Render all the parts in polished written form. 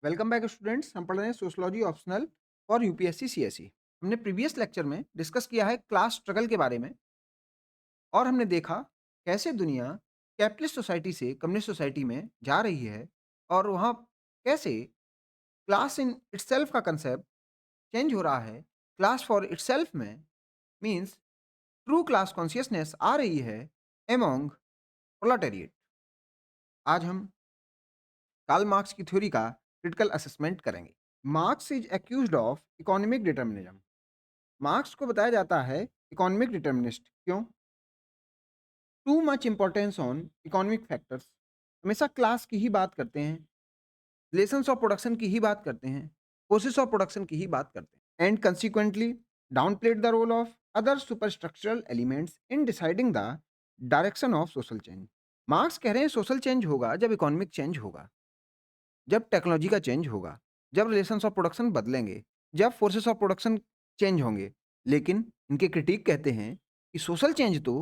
Welcome back students. हम पढ़ रहे हैं sociology optional for UPSC CSE. हमने प्रीवियस लेक्चर में डिस्कस किया है क्लास स्ट्रगल के बारे में और हमने देखा कैसे दुनिया कैपिटलिस्ट सोसाइटी से कम्युनिस्ट सोसाइटी में जा रही है और वहाँ कैसे क्लास इन इटसेल्फ का कंसेप्ट चेंज हो रहा है। क्लास फॉर इटसेल्फ में मीन्स ट्रू क्लास कॉन्शियसनेस आ रही है एमोंग प्रोलेटेरिएट। आज हम कार्ल मार्क्स की थ्योरी का क्रिटिकल असेसमेंट करेंगे। Marks is accused of economic determinism. Marks को बताया जाता है इकोनॉमिक डिटर्मिनिस्ट। क्यों? Too much importance on economic factors. हमेशा क्लास की ही बात करते हैं, रिलेशंस ऑफ प्रोडक्शन की ही बात करते हैं, फोर्सेस ऑफ प्रोडक्शन की ही बात करते हैं and consequently downplayed the role of other superstructural elements in deciding the direction of social change. Marx कह रहे हैं सोशल चेंज होगा जब इकोनॉमिक चेंज होगा, जब टेक्नोलॉजी का चेंज होगा, जब रिलेशंस ऑफ प्रोडक्शन बदलेंगे, जब फोर्सेस ऑफ प्रोडक्शन चेंज होंगे। लेकिन इनके क्रिटिक कहते हैं कि सोशल चेंज तो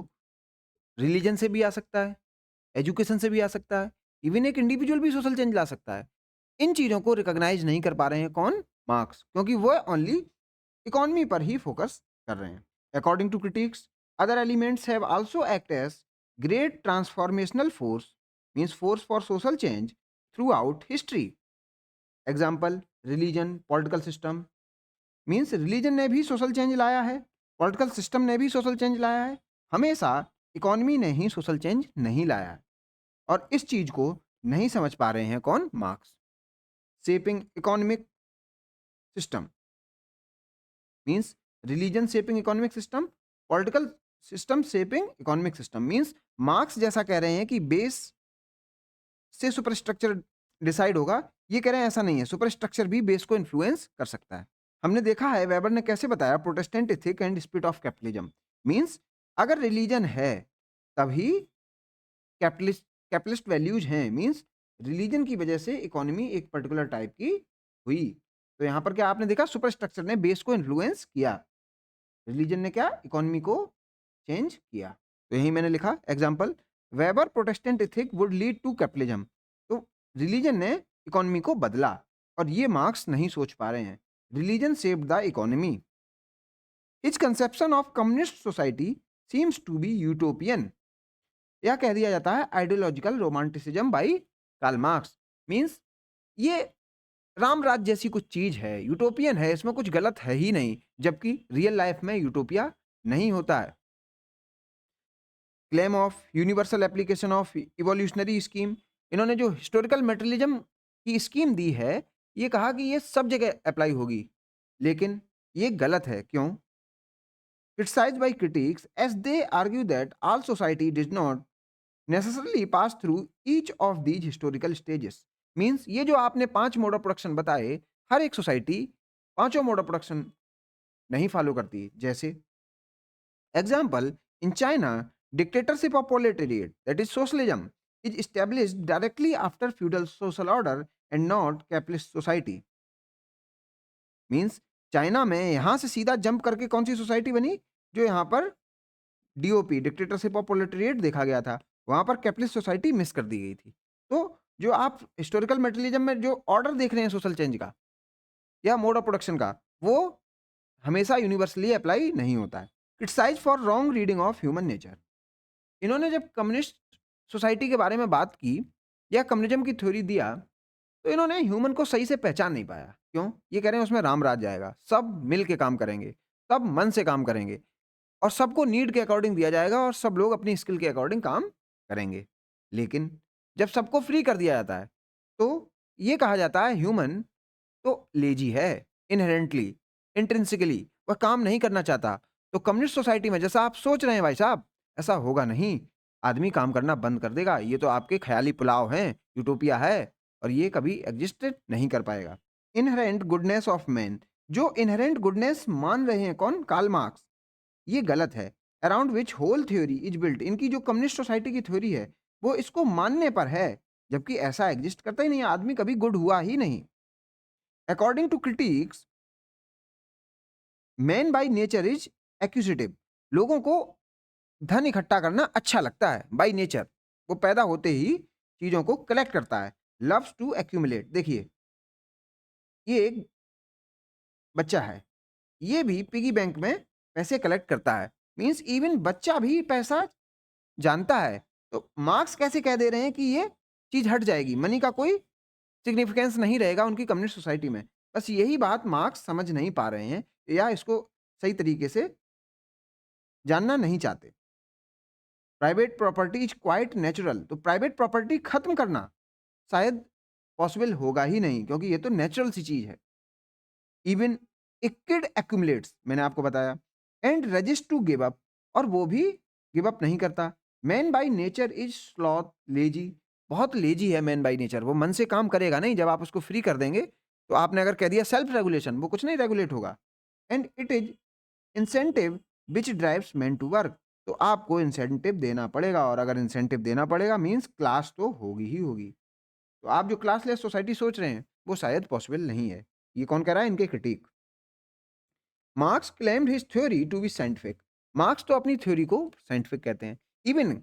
रिलीजन से भी आ सकता है, एजुकेशन से भी आ सकता है, इवन एक इंडिविजुअल भी सोशल चेंज ला सकता है। इन चीज़ों को रिकॉग्नाइज नहीं कर पा रहे हैं कौन? मार्क्स, क्योंकि वो ओनली इकोनॉमी पर ही फोकस कर रहे हैं। According to critics, other elements have also act as great transformational force, means force for social change throughout history. Example religion, political system. Means religion ने भी सोशल चेंज लाया है, political system ने भी social change लाया है। हमेशा economy ने ही सोशल चेंज नहीं लाया है और इस चीज को नहीं समझ पा रहे हैं कौन? Marks. Shaping economic system means religion shaping economic system, political system shaping economic system. Means marks जैसा कह रहे हैं कि बेस से सुपर स्ट्रक्चर डिसाइड होगा, ये कह रहे हैं ऐसा नहीं है, सुपर स्ट्रक्चर भी बेस को इन्फ्लुएंस कर सकता है। हमने देखा है वेबर ने कैसे बताया Protestant ethic and spirit of capitalism. Means अगर रिलीजन है तभी कैपिटलिस्ट कैपिटलिस्ट वैल्यूज हैं। मीन्स रिलीजन की वजह से इकोनॉमी एक पर्टिकुलर टाइप की हुई। तो यहाँ पर क्या आपने देखा, सुपर स्ट्रक्चर ने बेस को इन्फ्लुएंस किया, रिलीजन ने क्या? इकोनॉमी को चेंज किया। तो यही मैंने लिखा example, Weber Protestant ethic would lead to capitalism. तो रिलीजन ने इकोनॉमी को बदला और ये मार्क्स नहीं सोच पा रहे हैं। Religion saved the economy. Its conception of communist society seems to be utopian. यह कह दिया जाता है ideological romanticism by Karl Marx. Means ये राम राज जैसी कुछ चीज है, यूटोपियन है, इसमें कुछ गलत है ही नहीं, जबकि रियल लाइफ में यूटोपिया नहीं होता है। Claim of universal application of evolutionary scheme. इन्होंने जो हिस्टोरिकल मेटेरियलिज्म की स्कीम दी है, ये कहा कि ये सब जगह अप्लाई होगी, लेकिन ये गलत है। क्यों? criticized by critics as they argue that all society did not necessarily pass through each of these historical stages। Means ये जो आपने 5 मोड ऑफ प्रोडक्शन बताए, हर एक सोसाइटी पांचों मोड ऑफ प्रोडक्शन नहीं फॉलो करती। जैसे example, in China dictatorship of proletariat that is socialism is established directly after feudal social order and not capitalist society. Means China में यहां से सीधा जंप करके कौन सी सोसाइटी बनी? जो यहाँ पर डीओपी डिक्टेटरशिप ऑफ प्रोलेटेरिएट देखा गया था, वहां पर कैपिटलिस्ट सोसाइटी मिस कर दी गई थी। तो जो आप हिस्टोरिकल मेटेरियलिज्म में जो ऑर्डर देख रहे हैं सोशल चेंज का या मोड ऑफ प्रोडक्शन का, वो हमेशा यूनिवर्सली अप्लाई नहीं होता है। Criticise for wrong reading of human nature. इन्होंने जब कम्युनिस्ट सोसाइटी के बारे में बात की या कम्युनिज्म की थ्योरी दिया, तो इन्होंने ह्यूमन को सही से पहचान नहीं पाया। क्यों? ये कह रहे हैं उसमें राम राज जाएगा, सब मिल के काम करेंगे, सब मन से काम करेंगे और सबको नीड के अकॉर्डिंग दिया जाएगा और सब लोग अपनी स्किल के अकॉर्डिंग काम करेंगे। लेकिन जब सबको फ्री कर दिया जाता है, तो ये कहा जाता है ह्यूमन तो लेजी है, इनहेरेंटली, इंट्रिंसिकली वह काम नहीं करना चाहता। तो कम्युनिस्ट सोसाइटी में जैसा आप सोच रहे हैं भाई साहब, ऐसा होगा नहीं। आदमी काम करना बंद कर देगा। ये तो आपके ख्याली पुलाव हैं, यूटोपिया है और ये कभी एग्जिस्ट नहीं कर पाएगा। इनहेरेंट गुडनेस ऑफ मैन, जो इनहेरेंट गुडनेस मान रहे हैं कौन? कार्ल मार्क्स, ये गलत है। Around which whole theory is built, इनकी जो कम्युनिस्ट सोसाइटी की थ्योरी है वो इसको मानने पर है, जबकि ऐसा एग्जिस्ट करता ही नहीं, आदमी कभी गुड हुआ ही नहीं। According to critics, man by nature is acquisitive. लोगों को धन इकट्ठा करना अच्छा लगता है बाय नेचर, वो पैदा होते ही चीजों को कलेक्ट करता है। Loves to accumulate. देखिए ये एक बच्चा है, ये भी पिगी बैंक में पैसे कलेक्ट करता है। मीन्स इवन बच्चा भी पैसा जानता है। तो मार्क्स कैसे कह दे रहे हैं कि ये चीज़ हट जाएगी, मनी का कोई सिग्निफिकेंस नहीं रहेगा उनकी कम्युनिस्ट सोसाइटी में। बस यही बात मार्क्स समझ नहीं पा रहे हैं या इसको सही तरीके से जानना नहीं चाहते। Private property is quite natural, तो प्राइवेट प्रॉपर्टी खत्म करना शायद पॉसिबल होगा ही नहीं, क्योंकि ये तो नेचुरल सी चीज़ है। इवन ए किड एक्यूमुलेट्स, मैंने आपको बताया, and resist to give up, और वो भी गिव अप नहीं करता। Man by nature is sloth lazy, बहुत लेजी है मैन बाय नेचर, वो मन से काम करेगा नहीं। जब आप उसको फ्री कर देंगे तो आपने अगर कह दिया सेल्फ रेगुलेशन, वो कुछ नहीं रेगुलेट होगा। And it is incentive which drives man to work, तो आपको इंसेंटिव देना पड़ेगा, और अगर इंसेंटिव देना पड़ेगा मीन्स क्लास तो होगी ही होगी। तो आप जो क्लासलेस सोसाइटी सोच रहे हैं वो शायद पॉसिबल नहीं है। ये कौन कह रहा है? इनके critic. Marx claimed his theory to be scientific, Marx तो अपनी थ्योरी को साइंटिफिक कहते हैं। इवन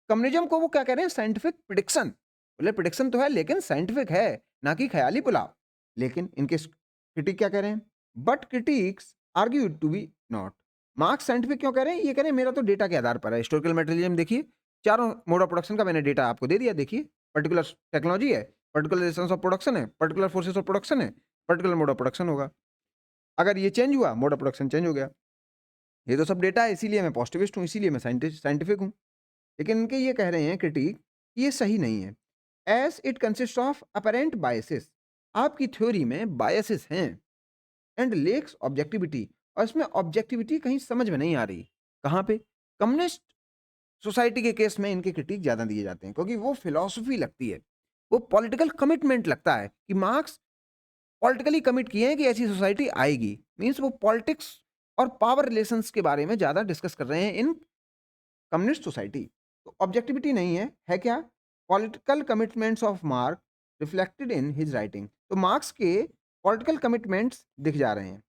कम्युनिज्म को वो क्या कह रहे हैं? साइंटिफिक प्रिडिक्शन, बोले प्रिडिक्शन तो है लेकिन साइंटिफिक है, ना कि ख्याली पुलाव। लेकिन इनके क्रिटिक क्या कह रहे हैं? But critics argue to be not. Marx scientific क्यों कह रहे हैं? ये कह रहे हैं मेरा तो डेटा के आधार पर है। हिस्टोरिकल मटेरियलिज्म देखिए, चारों मोड ऑफ प्रोडक्शन का मैंने डेटा आपको दे दिया। देखिए, पर्टिकुलर टेक्नोलॉजी है, पर्टिकुलर रेशंस ऑफ प्रोडक्शन है, पर्टिकुलर फोर्सेस ऑफ प्रोडक्शन है, पर्टिकुलर मोड ऑफ प्रोडक्शन होगा। अगर ये चेंज हुआ, मोड ऑफ प्रोडक्शन चेंज हो गया। ये तो सब डेटा है, इसीलिए मैं पॉजिटिविस्ट हूँ, इसीलिए मैं साइंटिफिक हूँ। लेकिन इनके ये कह रहे हैं क्रिटिक कि ये सही नहीं है। As it consist of apparent biases, आपकी थ्योरी में बायसेस हैं, एंड लेक्स ऑब्जेक्टिविटी, और इसमें ऑब्जेक्टिविटी कहीं समझ में नहीं आ रही। कहाँ पे? कम्युनिस्ट सोसाइटी के केस में इनके क्रिटिक ज़्यादा दिए जाते हैं, क्योंकि वो फिलॉसफी लगती है, वो पॉलिटिकल कमिटमेंट लगता है कि मार्क्स पॉलिटिकली कमिट किए हैं कि ऐसी सोसाइटी आएगी। मीन्स वो पॉलिटिक्स और पावर रिलेशंस के बारे में ज़्यादा डिस्कस कर रहे हैं इन कम्युनिस्ट सोसाइटी। तो ऑब्जेक्टिविटी नहीं है, है क्या? Political commitments of Marx reflected in his writing, तो मार्क्स के पॉलिटिकल कमिटमेंट्स दिख जा रहे हैं।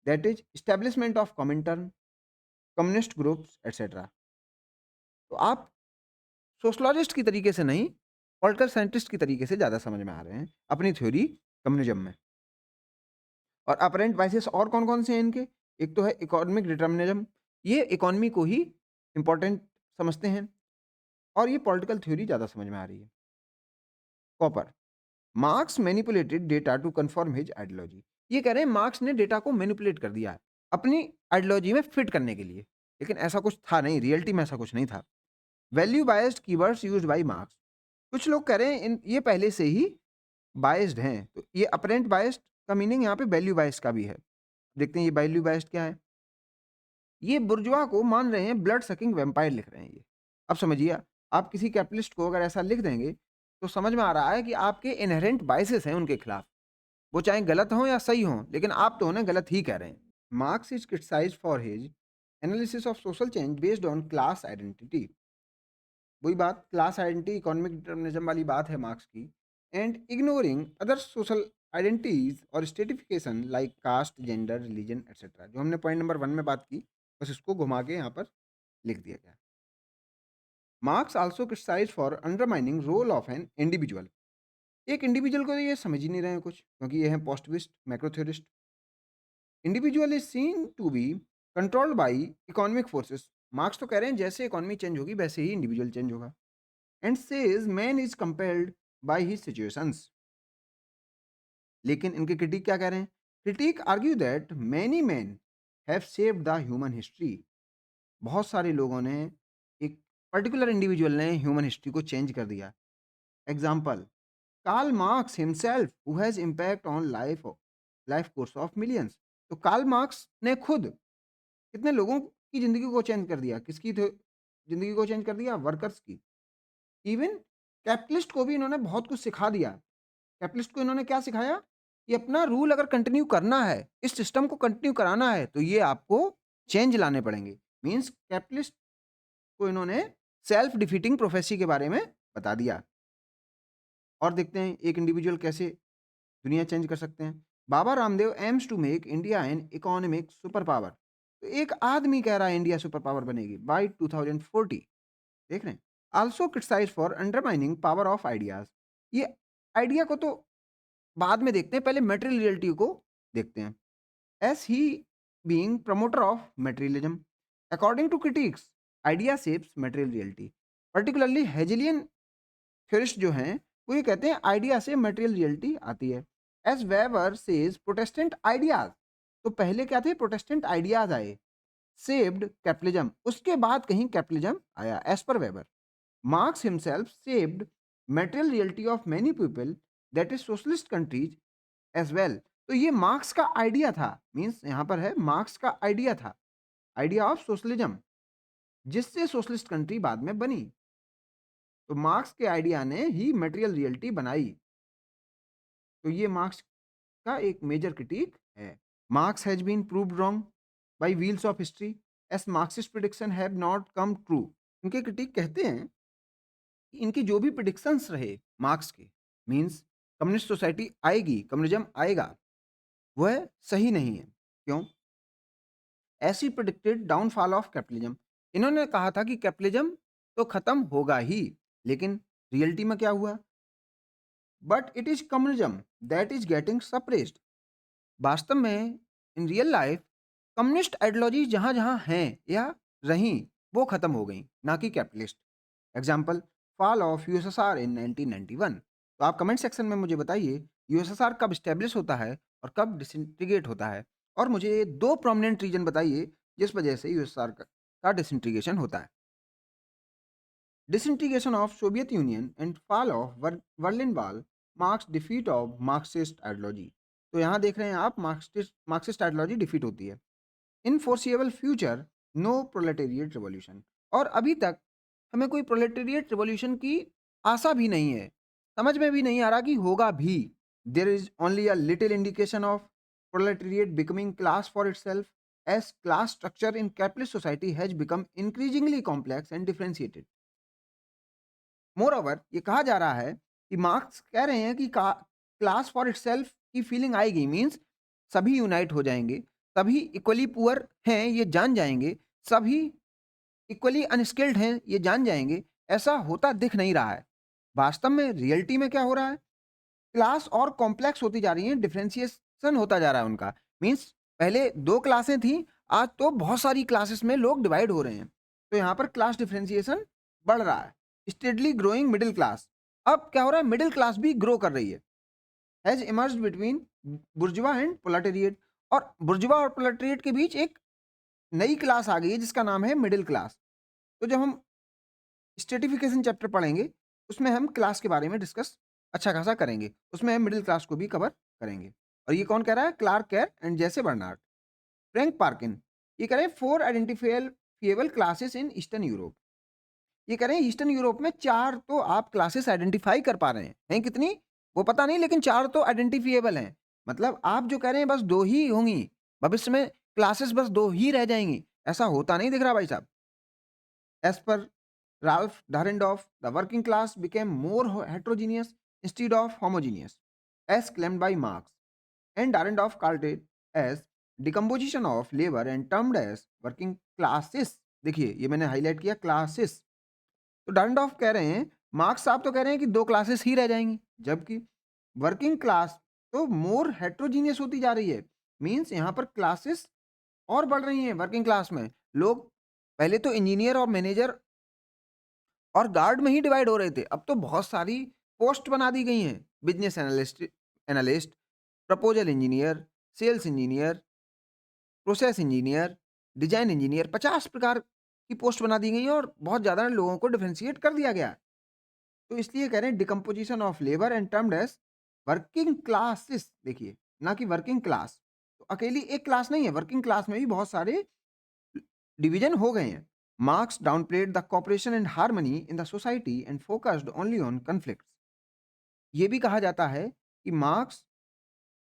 That is establishment of Comintern, communist groups etcetera. तो आप सोशलॉजिस्ट की तरीके से नहीं, पॉलिटिकल साइंटिस्ट की तरीके से ज़्यादा समझ में आ रहे हैं अपनी थ्योरी कम्युनिज्म में। और अपरेंट बाइसेस और कौन-कौन से हैं इनके? एक तो है इकोनॉमिक डिटर्मिनिज्म, ये इकोनॉमी को ही इम्पोर्टेंट समझते हैं, और ये पॉलिटिकल थ्योरी ज़्यादा समझ में आ रही है। Popper, Marx manipulated data to confirm his ideology, ये कह रहे हैं मार्क्स ने डेटा को मैनिपुलेट कर दिया है अपनी आइडियोलॉजी में फिट करने के लिए, लेकिन ऐसा कुछ था नहीं, रियलिटी में ऐसा कुछ नहीं था। Value biased keywords used by marks, कुछ लोग कह रहे हैं इन ये पहले से ही बायस्ड हैं, तो ये अपरेंट बायस्ड का मीनिंग यहाँ पे वैल्यू बायस्ड का भी है। देखते हैं ये वैल्यू बायस्ड क्या है। ये बुर्जुआ को मान रहे हैं ब्लड सकिंग वैम्पायर लिख रहे हैं ये। अब समझिए, आप किसी कैपिटलिस्ट को अगर ऐसा लिख देंगे, तो समझ में आ रहा है कि आपके इनहेरेंट बायसेस हैं उनके खिलाफ। वो चाहे गलत हों या सही हों, लेकिन आप तो उन्हें गलत ही कह रहे हैं। Marks is criticised for his analysis of social change based on class identity. वही बात, क्लास आइडेंटिटी इकोनॉमिक डिटर्मिनिज्म वाली बात है मार्क्स की। And ignoring other social identities और stratification like caste, gender, religion etcetera, जो हमने पॉइंट नंबर 1 में बात की, बस इसको घुमा के यहाँ पर लिख दिया गया। Marx also criticised for undermining role of an individual, एक इंडिविजुअल को ये समझ ही नहीं रहे हैं कुछ, क्योंकि ये हैं positivist macro theorist. Individual is seen to be controlled by economic forces, Marx तो कह रहे हैं जैसे इकोनॉमी चेंज होगी वैसे ही इंडिविजुअल चेंज होगा। And says man is compelled by his situations, लेकिन इनके क्रिटिक क्या कह रहे हैं? Critic argue that many man have saved the human history, बहुत सारे लोगों ने, एक पर्टिकुलर इंडिविजुअल ने ह्यूमन हिस्ट्री को चेंज कर दिया। Example, Karl Marx himself who has impact on life course of millions, तो कार्ल मार्क्स ने खुद कितने लोगों की ज़िंदगी को चेंज कर दिया, किसकी ज़िंदगी को चेंज कर दिया? वर्कर्स की। इवन कैपिटलिस्ट को भी इन्होंने बहुत कुछ सिखा दिया। कैपिटलिस्ट को इन्होंने क्या सिखाया कि अपना रूल अगर कंटिन्यू करना है, इस सिस्टम को कंटिन्यू कराना है, तो ये आपको चेंज लाने पड़ेंगे। मीन्स कैपिटलिस्ट को इन्होंने सेल्फ डिफीटिंग प्रोफेसी के बारे में बता दिया। और देखते हैं एक इंडिविजुअल कैसे दुनिया चेंज कर सकते हैं। Baba Ramdev aims to make India an economic superpower, तो एक आदमी कह रहा है इंडिया सुपर पावर बनेगी बाय 2040, देख रहे हैं। Also criticise for undermining power of ideas, ये आइडिया को तो बाद में देखते हैं, पहले मटेरियल रियलिटी को देखते हैं। As he being promoter of materialism, according to critics, idea shapes material reality. Particularly Hegelian theorists जो हैं वो ये कहते हैं आइडिया से मटेरियल रियलिटी आती है। As Weber says, Protestant ideas, तो पहले क्या थे? प्रोटेस्टेंट आइडियाज आए, सेव्ड कैपिटलिज्म, उसके बाद कहीं कैपिटलिज्म आया। As per Weber, Marx himself saved material reality of many people, that is socialist countries as well. तो ये मार्क्स का आइडिया था, मींस यहां पर है मार्क्स का आइडिया था, आइडिया ऑफ सोशलिज्म, जिससे सोशलिस्ट कंट्री बाद में बनी। तो मार्क्स के आइडिया ने ही मटेरियल रियलिटी बनाई। तो ये मार्क्स का एक मेजर क्रिटिक है। Marx has been proved wrong by wheels of history as Marxist prediction have not come true. इनके क्रिटिक कहते हैं कि इनकी जो भी प्रिडिक्शंस रहे मार्क्स के, मींस कम्युनिस्ट सोसाइटी आएगी, कम्युनिज्म आएगा, वह सही नहीं है। क्यों? ऐसी प्रिडिक्टेड डाउनफॉल ऑफ कैपिटलिज्म। इन्होंने कहा था कि कैपिटलिज्म तो खत्म होगा ही, लेकिन रियलिटी में क्या हुआ? But it is communism that is getting suppressed. वास्तव में in real life communist ideology जहां जहां हैं या रहीं, वो खत्म हो गई, ना कि capitalist. Example, fall of USSR in 1991। तो आप कमेंट सेक्शन में मुझे बताइए यूएसएसआर कब स्टेब्लिश होता है और कब डिसइंटीग्रेट होता है, और मुझे दो प्रोमिनेंट रीजन बताइए जिस वजह से यूएसएसआर का डिसइंटीग्रेशन होता है। Disintegration of Soviet Union and fall of Berlin Wall marks defeat of Marxist ideology। तो यहाँ देख रहे हैं आप, मार्क्सिस्ट आइडियोलॉजी डिफीट होती है। In foreseeable future no proletariat revolution, और अभी तक हमें कोई प्रोलेटेरिएट रिवॉल्यूशन की आशा भी नहीं है, समझ में भी नहीं आ रहा कि होगा भी। There is only a little indication of proletariat becoming class for itself as class structure in capitalist society has become increasingly complex and differentiated. Moreover ये कहा जा रहा है कि मार्क्स कह रहे हैं कि क्लास फॉर इटसेल्फ की फीलिंग आएगी, मींस सभी यूनाइट हो जाएंगे, सभी इक्वली पुअर हैं ये जान जाएंगे, सभी इक्वली अनस्किल्ड हैं ये जान जाएंगे। ऐसा होता दिख नहीं रहा है। वास्तव में रियलिटी में क्या हो रहा है? क्लास और कॉम्प्लेक्स होती जा रही हैं, डिफरेंशिएशन होता जा रहा है उनका। मींस पहले दो क्लासें थी, आज तो बहुत सारी क्लासेस में लोग डिवाइड हो रहे हैं। तो यहाँ पर क्लास डिफरेंशिएशन बढ़ रहा है। स्टेडली ग्रोइंग मिडिल क्लास, अब क्या हो रहा है? मिडिल क्लास भी ग्रो कर रही है। Has emerged between बुर्जुआ and proletariat, और बुर्जुआ और प्रोलेटेरिएट के बीच एक नई क्लास आ गई है जिसका नाम है मिडिल क्लास। तो जब हम स्ट्रेटिफिकेशन चैप्टर पढ़ेंगे उसमें हम क्लास के बारे में डिस्कस अच्छा खासा करेंगे, उसमें हम मिडिल क्लास को भी कवर करेंगे। और ये कौन कह रहा है? क्लार्क केर एंड जैसे बर्नार्ड। फ्रैंक पार्किन ये कह रहे हैं 4 identifiable classes in eastern Europe. ये कह रहे हैं ईस्टर्न यूरोप में 4 तो आप क्लासेस आइडेंटिफाई कर पा रहे हैं कितनी वो पता नहीं, लेकिन 4 तो आइडेंटिफिएबल हैं। मतलब आप जो कह रहे हैं बस 2 ही होंगी, भविष्य में क्लासेस बस 2 ही रह जाएंगी, ऐसा होता नहीं दिख रहा भाई साहब। As per Ralph Dahrendorf, the working class became more heterogeneous instead of homogeneous, as claimed by Marx. And Dahrendorf called it as decomposition of labor and termed as working classes। देखिए ये मैंने हाईलाइट किया, classes. तो डायरेंडॉफ कह रहे हैं, marks साहब तो कह रहे हैं कि 2 क्लासेस ही रह जाएंगी, जबकि वर्किंग क्लास तो मोर हेट्रोजीनियस होती जा रही है। मींस यहाँ पर क्लासेस और बढ़ रही हैं। वर्किंग क्लास में लोग पहले तो इंजीनियर और मैनेजर और गार्ड में ही डिवाइड हो रहे थे, अब तो बहुत सारी पोस्ट बना दी गई हैं। Business analyst analyst proposal engineer, sales engineer, process engineer, design engineer, 50 प्रकार की पोस्ट बना दी गई हैं और बहुत ज़्यादा लोगों को डिफरेंशिएट कर दिया गया है। तो इसलिए कह रहे हैं decomposition of labour and termed as working classes. देखिए, ना कि वर्किंग क्लास। तो अकेली एक क्लास नहीं है, वर्किंग क्लास में भी बहुत सारे डिवीजन हो गए हैं। Marx downplayed the cooperation and harmony in the society and focused only on conflicts. ये भी कहा जाता है कि मार्क्स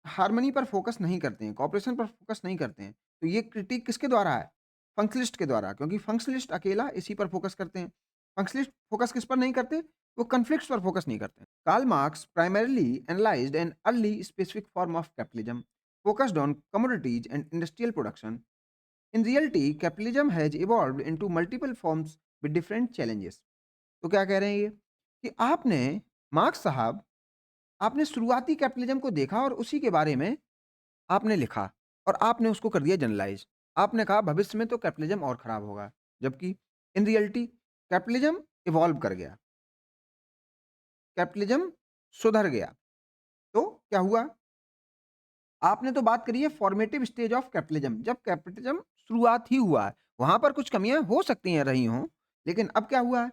हार्मनी पर फोकस नहीं करते हैं, कॉपरेशन पर फोकस नहीं करते हैं। तो ये क्रिटिक किसके द्वारा है? फंक्शनलिस्ट के द्वारा, क्योंकि फंक्शनलिस्ट अकेला इसी पर फोकस करते हैं। फंक्शनलिस्ट फोकस किस पर नहीं करते? वो कॉन्फ्लिक्ट्स पर फोकस नहीं करते। Karl Marx primarily analysed an early specific form of capitalism focused on commodities and industrial production. In reality capitalism has evolved into multiple forms with different challenges. तो क्या कह रहे हैं ये कि आपने, मार्क्स साहब, आपने शुरुआती कैपिटलिज्म को देखा और उसी के बारे में आपने लिखा और आपने उसको कर दिया जनरलाइज़। आपने कहा भविष्य में तो कैपिटलिज्म और खराब होगा, जबकि इन रियलिटी कैपिटलिज्म इवॉल्व कर गया, कैपिटलिज्म सुधर गया। तो क्या हुआ? आपने तो बात करी है फॉर्मेटिव स्टेज ऑफ कैपिटलिज्म, जब कैपिटलिज्म शुरुआत ही हुआ है, वहाँ पर कुछ कमियाँ हो सकती हैं रही हों, लेकिन अब क्या हुआ है?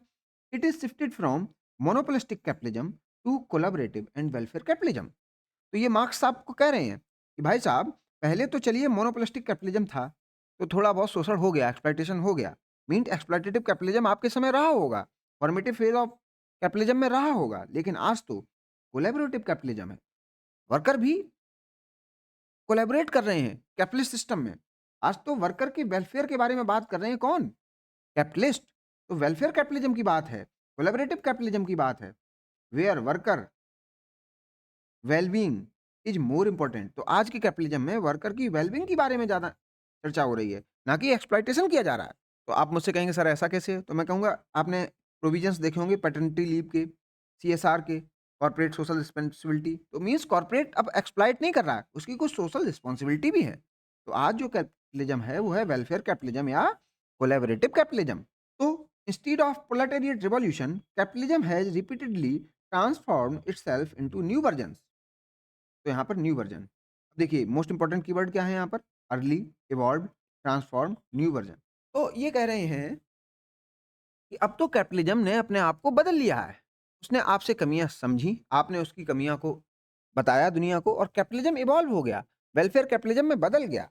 It is shifted from monopolistic capitalism to collaborative and welfare capitalism. तो ये मार्क्स साहब को कह रहे हैं कि भाई साहब पहले तो चलिए मोनोपोलिस्टिक कैपिटलिज्म था, तो थोड़ा बहुत शोषण हो गया, एक्सप्लॉइटेशन हो गया। मीन्स एक्सप्लॉइटेटिव कैपिटलिज्म आपके समय रहा होगा, फॉर्मेटिव फेज ऑफ कैपिटलिज्म में रहा होगा, लेकिन आज तो कोलैबोरेटिव कैपिटलिज्म है। वर्कर भी कोलैबोरेट कर रहे हैं कैपिटलिस्ट सिस्टम में। आज तो वर्कर के वेलफेयर के बारे में बात कर रहे हैं कौन? कैपिटलिस्ट। तो वेलफेयर कैपिटलिज्म की बात है, कोलैबोरेटिव कैपिटलिज्म की बात है, where worker wellbeing is more important. तो आज की कैपिटलिज्म में वर्कर की वेलबींग के बारे में ज़्यादा चर्चा हो रही है, ना कि एक्सप्लॉइटेशन किया जा रहा है। तो आप मुझसे कहेंगे सर ऐसा कैसे? तो मैं कहूँगा आपने प्रोविजंस देखे होंगे पैटर्निटी लीव के, सीएसआर के, कॉर्पोरेट सोशल रिस्पॉन्सिबिलिटी। तो मीन्स कॉर्पोरेट अब एक्सप्लॉइट नहीं कर रहा है, उसकी कुछ सोशल रिस्पॉन्सिबिलिटी भी है। तो आज जो कैपिटलिज्म है वो है वेलफेयर कैपिटलिज्म या कोलैबोरेटिव कैपिटलिज्म। तो instead of proletariat revolution capitalism has repeatedly transformed itself into new versions. तो यहाँ पर न्यू वर्जन। देखिए मोस्ट इंपोर्टेंट कीवर्ड क्या है यहाँ पर? Early, evolved, transformed, new version. तो ये कह रहे हैं कि अब तो कैपिटलिज्म ने अपने आप को बदल लिया है। उसने आपसे कमियाँ समझी, आपने उसकी कमियाँ को बताया दुनिया को और कैपिटलिज्म इवॉल्व हो गया, वेलफेयर कैपिटलिज्म में बदल गया।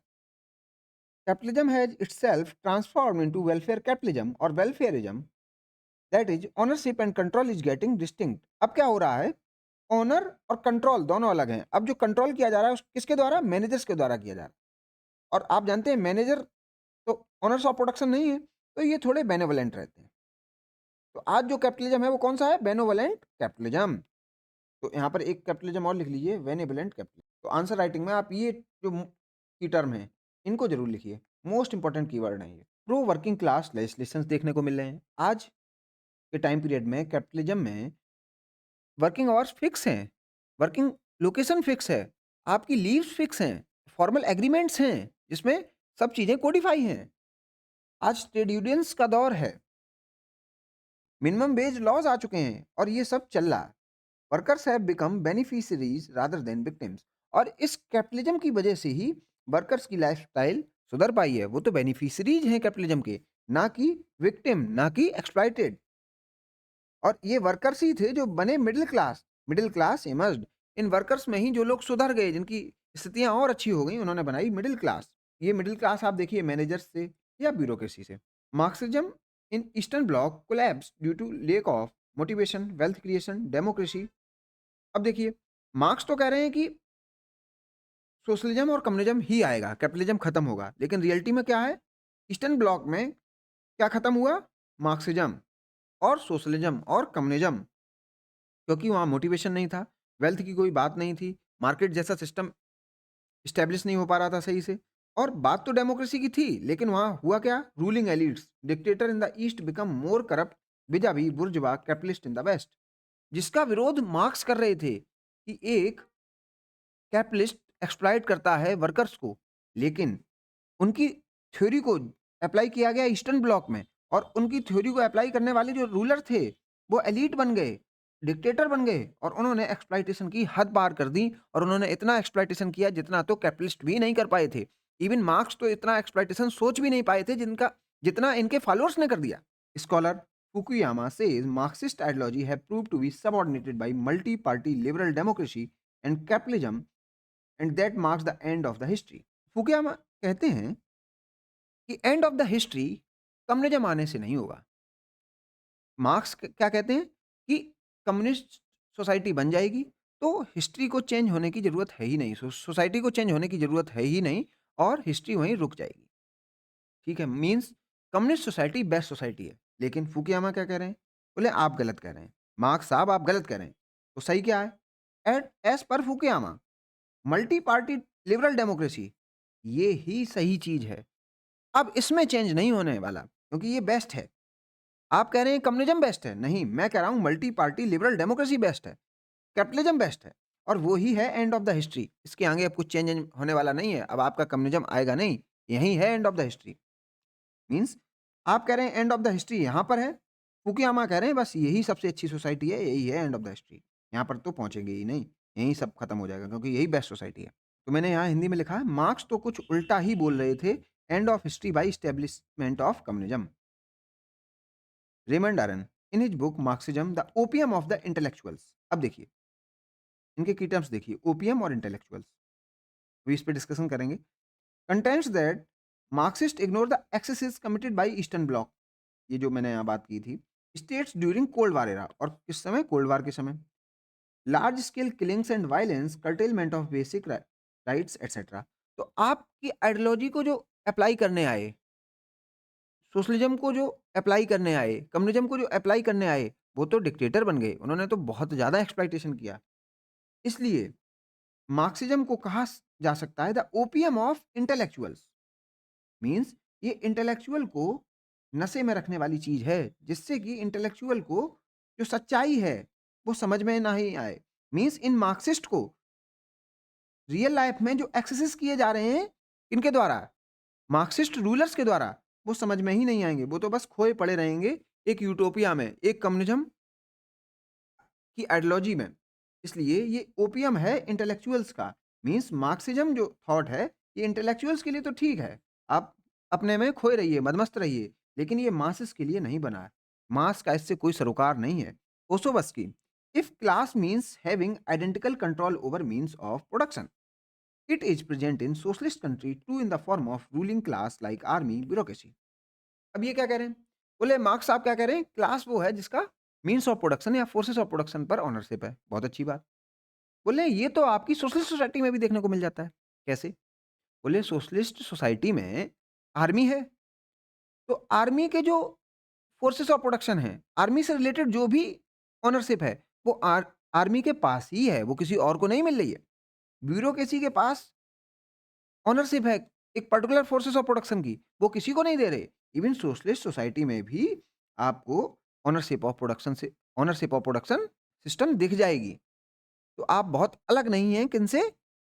Capitalism has itself transformed into welfare capitalism और welfarism, that is ownership and control is getting distinct. अब क्या हो रहा है? ओनर और कंट्रोल दोनों अलग हैं। अब जो कंट्रोल किया जा रहा है उस किसके द्वारा? मैनेजर्स के द्वारा किया जा रहा है। और आप जानते हैं मैनेजर तो ओनर्स ऑफ प्रोडक्शन नहीं है, तो ये थोड़े बेनेवोलेंट रहते हैं। तो आज जो कैपिटलिज्म है वो कौन सा है? Benevolent capitalism. तो यहाँ पर एक कैपिटलिज्म और लिख लीजिए, बेनेवोलेंट कैपिटलिज्म। तो आंसर राइटिंग में आप ये जो की टर्म है इनको जरूर लिखिए, मोस्ट इंपॉर्टेंट कीवर्ड है ये। प्रो वर्किंग क्लास लेजिस्लेशंस देखने को मिल रहे हैं आज के टाइम पीरियड में। कैपिटलिज्म में वर्किंग आवर्स फिक्स हैं, वर्किंग लोकेशन फिक्स है, आपकी लीव्स फिक्स हैं, फॉर्मल एग्रीमेंट्स हैं, जिसमें सब चीज़ें कोडिफाई हैं। आज ट्रेड यूनियंस का दौर है, मिनिमम वेज लॉज आ चुके हैं और ये सब चल रहा है। Workers have become beneficiaries rather than victims. और इस कैपिटलिज्म की वजह से ही वर्कर्स की लाइफस्टाइल सुधर पाई है। वो तो बेनिफिशियरीज हैं कैपिटलिज्म के, ना कि विक्टिम, ना कि एक्सप्लॉइटेड। और ये वर्कर्स ही थे जो बने middle class. Middle class emerged, इन वर्कर्स में ही जो लोग सुधर गए, जिनकी स्थितियां और अच्छी हो गई, उन्होंने बनाई मिडिल क्लास। ये मिडिल क्लास आप देखिए मैनेजर्स से या ब्यूरोक्रेसी से। Marxism in Eastern Bloc collapse due to lack of motivation, wealth creation, democracy. अब देखिए मार्क्स तो कह रहे हैं कि सोशलिज्म और कम्युनिज्म ही आएगा, कैपिटलिज्म खत्म होगा, लेकिन रियलिटी में क्या है? ईस्टर्न ब्लॉक में क्या खत्म हुआ? मार्क्सिज्म और सोशलिज्म और कम्युनिज्म, क्योंकि वहाँ मोटिवेशन नहीं था, वेल्थ की कोई बात नहीं थी, मार्केट जैसा सिस्टम एस्टेब्लिश नहीं हो पा रहा था सही से। और बात तो डेमोक्रेसी की थी, लेकिन वहाँ हुआ क्या? Ruling elites, dictator in the east become more corrupt vis a vis bourgeois capitalist in the west. जिसका विरोध मार्क्स कर रहे थे कि एक कैपिटलिस्ट एक्सप्लॉइट करता है वर्कर्स को, लेकिन उनकी थ्योरी को अप्लाई किया गया ईस्टर्न ब्लॉक में और उनकी थ्योरी को अप्लाई करने वाले जो रूलर थे वो एलीट बन गए, डिक्टेटर बन गए और उन्होंने एक्सप्लॉइटेशन की हद पार कर दी और उन्होंने इतना एक्सप्लॉइटेशन किया जितना तो कैपिटलिस्ट भी नहीं कर पाए थे। इवन मार्क्स तो इतना एक्सप्लॉइटेशन सोच भी नहीं पाए थे जिनका जितना इनके फॉलोअर्स ने कर दिया। Scholar Fukuyama says Marxist ideology have proved to be subordinated by multi-party liberal democracy and capitalism and that marks the end of the history। Fukuyama कहते हैं कि end of the history communism आने से नहीं होगा। मार्क्स क्या कहते हैं कि कम्युनिस्ट सोसाइटी बन जाएगी तो हिस्ट्री को चेंज होने की ज़रूरत है ही नहीं, सोसाइटी को चेंज होने की ज़रूरत है ही नहीं और हिस्ट्री वहीं रुक जाएगी। ठीक है, means communist society best society है। लेकिन फुकुयामा क्या कह रहे हैं? बोले आप गलत कह रहे हैं, मार्क्स साहब आप गलत कह रहे हैं। तो सही क्या है? At as per Fukuyama multi party liberal democracy ये ही सही चीज़ है। अब इसमें चेंज नहीं होने वाला क्योंकि ये बेस्ट है। आप कह रहे हैं कम्युनिज्म बेस्ट है, नहीं मैं कह रहा हूँ multi party liberal democracy best है, कैपिटलिज्म बेस्ट है। और वो ही है एंड ऑफ द हिस्ट्री। इसके आगे अब कुछ चेंज होने वाला नहीं है, अब आपका कम्युनिज्म आएगा नहीं, यही है end of the history. Means आप कह रहे हैं एंड ऑफ द हिस्ट्री यहाँ पर है, फुकुयामा कह रहे हैं बस यही सबसे अच्छी सोसाइटी है, यही है एंड ऑफ द हिस्ट्री। यहाँ पर तो पहुँचेंगे ही नहीं, यहीं सब खत्म हो जाएगा क्योंकि यही बेस्ट सोसाइटी है। तो मैंने यहाँ हिंदी में लिखा है, मार्क्स तो कुछ उल्टा ही बोल रहे थे, end of history by establishment of communism. Raymond Aron in his book Marxism the opium of the intellectuals. अब देखिए इनके की टर्म्स देखिए, ओपियम और इंटेलेक्चुअल्स, अभी इस पे डिस्कशन करेंगे। Contents that Marxist ignore the axes committed by eastern block, ये जो मैंने यहाँ बात की थी, states during cold war era, और किस समय, कोल्ड वार के समय, large scale killings and violence, curtailment of basic rights etcetera. तो आपकी आइडियोलॉजी को जो अप्लाई करने आए, सोशलिज्म को जो अप्लाई करने आए, कम्युनिज्म को जो अप्लाई करने आए, वो तो डिक्टेटर बन गए, उन्होंने तो बहुत ज़्यादा एक्सप्लॉइटेशन किया। इसलिए मार्क्सिज्म को कहा जा सकता है the opium of intellectuals. Means ये इंटेलेक्चुअल को नशे में रखने वाली चीज है, जिससे कि इंटेलेक्चुअल को जो सच्चाई है वो समझ में ना ही आए। मीन्स इन मार्क्सिस्ट को रियल लाइफ में जो एक्सेसेस किए जा रहे हैं, इनके द्वारा, मार्क्सिस्ट रूलर्स के द्वारा, वो समझ में ही नहीं आएंगे, वो तो बस खोए पड़े रहेंगे एक यूटोपिया में, एक कम्युनिज्म की आइडियोलॉजी में। इसलिए ये ओपियम है इंटेलेक्चुअल्स का। मीन्स मार्क्सिज्म जो थॉट है ये इंटेलेक्चुअल्स के लिए तो ठीक है, आप अपने में खोए रहिए, मदमस्त रहिए, लेकिन ये मासेस के लिए नहीं बना है। मास का इससे कोई सरोकार नहीं है। Ossowski, if class means having identical control over means of production, it is present in socialist country too in the form of ruling class like army, bureaucracy. अब ये क्या कह रहे हैं, बोले मार्क्स साहब क्या कह रहे हैं, क्लास वो है जिसका मीन्स ऑफ प्रोडक्शन या फोर्सेस ऑफ प्रोडक्शन पर ऑनरशिप है। बहुत अच्छी बात। बोले ये तो आपकी सोशलिस्ट सोसाइटी में भी देखने को मिल जाता है। कैसे? बोले सोशलिस्ट सोसाइटी में आर्मी है, तो आर्मी के जो फोर्सेस ऑफ प्रोडक्शन है, आर्मी से रिलेटेड जो भी ऑनरशिप है, वो आर्मी के पास ही है, वो किसी और को नहीं मिल रही है। ब्यूरोक्रेसी के पास ऑनरशिप है एक पर्टिकुलर फोर्सेस ऑफ प्रोडक्शन की, वो किसी को नहीं दे रहे। इवन सोशलिस्ट सोसाइटी में भी आपको ऑनरशिप ऑफ प्रोडक्शन सिस्टम दिख जाएगी। तो आप बहुत अलग नहीं हैं किनसे,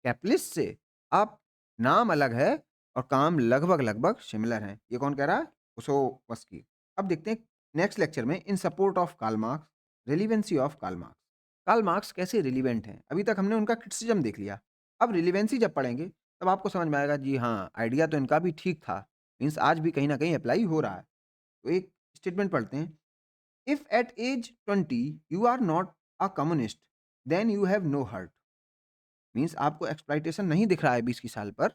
कैपिटलिस्ट से। आप नाम अलग है और काम लगभग लगभग सिमिलर हैं। ये कौन कह रहा है, ओसोवस्की। अब देखते हैं नेक्स्ट लेक्चर में in support of Karl Marx, relevancy of Karl Marx. Karl Marx कैसे रिलीवेंट हैं, अभी तक हमने उनका क्रिटिसिज्म देख लिया, अब रिलीवेंसी जब पढ़ेंगे तब आपको समझ में आएगा जी हाँ, आइडिया तो इनका भी ठीक था, मीन्स आज भी कहीं ना कहीं अप्लाई हो रहा है। तो एक स्टेटमेंट पढ़ते हैं, if at age 20 you are not a communist then you have no heart. Means आपको एक्सप्लॉइटेशन नहीं दिख रहा है 20 की साल पर,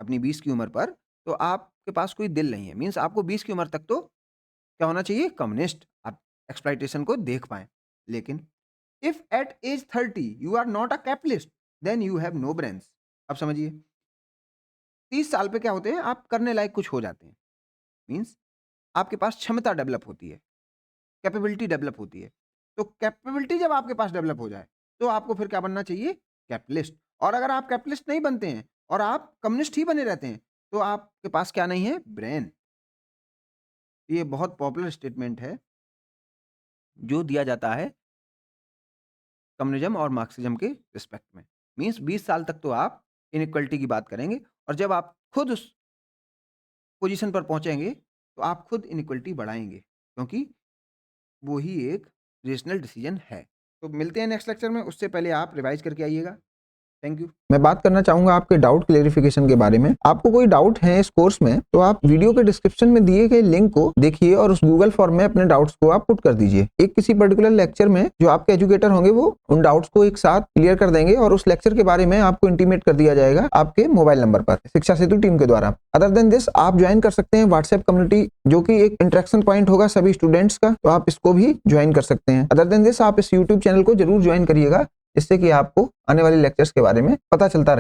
अपनी 20 की उम्र पर, तो आपके पास कोई दिल नहीं है। मीन्स आपको 20 की उम्र तक तो क्या होना चाहिए, कम्युनिस्ट, आप एक्सप्लॉइटेशन को देख पाएं। लेकिन if at age 30 you are not a capitalist then you have no brains. अब समझिए 30 साल पे क्या होते हैं, आप करने लायक कुछ हो जाते हैं। मीन्स आपके पास क्षमता डेवलप होती है, कैपेबिलिटी डेवलप होती है। तो कैपेबिलिटी जब आपके पास डेवलप हो जाए तो आपको फिर क्या बनना चाहिए, कैपिटलिस्ट। और अगर आप कैपिटलिस्ट नहीं बनते हैं और आप कम्युनिस्ट ही बने रहते हैं तो आपके पास क्या नहीं है, ब्रेन। ये बहुत पॉपुलर स्टेटमेंट है जो दिया जाता है कम्युनिज्म और मार्क्सिज्म के रिस्पेक्ट में। मीन्स 20 साल तक तो आप इनइक्वलिटी की बात करेंगे और जब आप खुद उस पोजीशन पर पहुंचेंगे तो आप खुद इनइक्वलिटी बढ़ाएंगे, क्योंकि वो ही एक रेशनल डिसीजन है। तो मिलते हैं नेक्स्ट लेक्चर में, उससे पहले आप रिवाइज करके आइएगा। Thank you. मैं बात करना चाहूंगा आपके डाउट क्लेरिफिकेशन के बारे में। आपको कोई डाउट है इस कोर्स में तो आप वीडियो के डिस्क्रिप्शन में दिए गए लिंक को देखिए और उस गूगल फॉर्म में अपने डाउट्स को आप पुट कर दीजिए। एक किसी पर्टिकुलर लेक्चर में जो आपके एजुकेटर होंगे वो उन डाउट्स को एक साथ क्लियर कर देंगे और उस लेक्चर के बारे में आपको इंटीमेट कर दिया जाएगा आपके मोबाइल नंबर पर शिक्षा सेतु टीम के द्वारा। अदर देन दिस आप ज्वाइन कर सकते हैं व्हाट्सएप कम्युनिटी, जो की एक इंटरेक्शन पॉइंट होगा सभी स्टूडेंट्स का, तो आप इसको भी ज्वाइन कर सकते हैं। अदर देन दिस आप इस यूट्यूब चैनल को जरूर ज्वाइन करिएगा, जिससे कि आपको आने वाले लेक्चर्स के बारे में पता चलता रहे।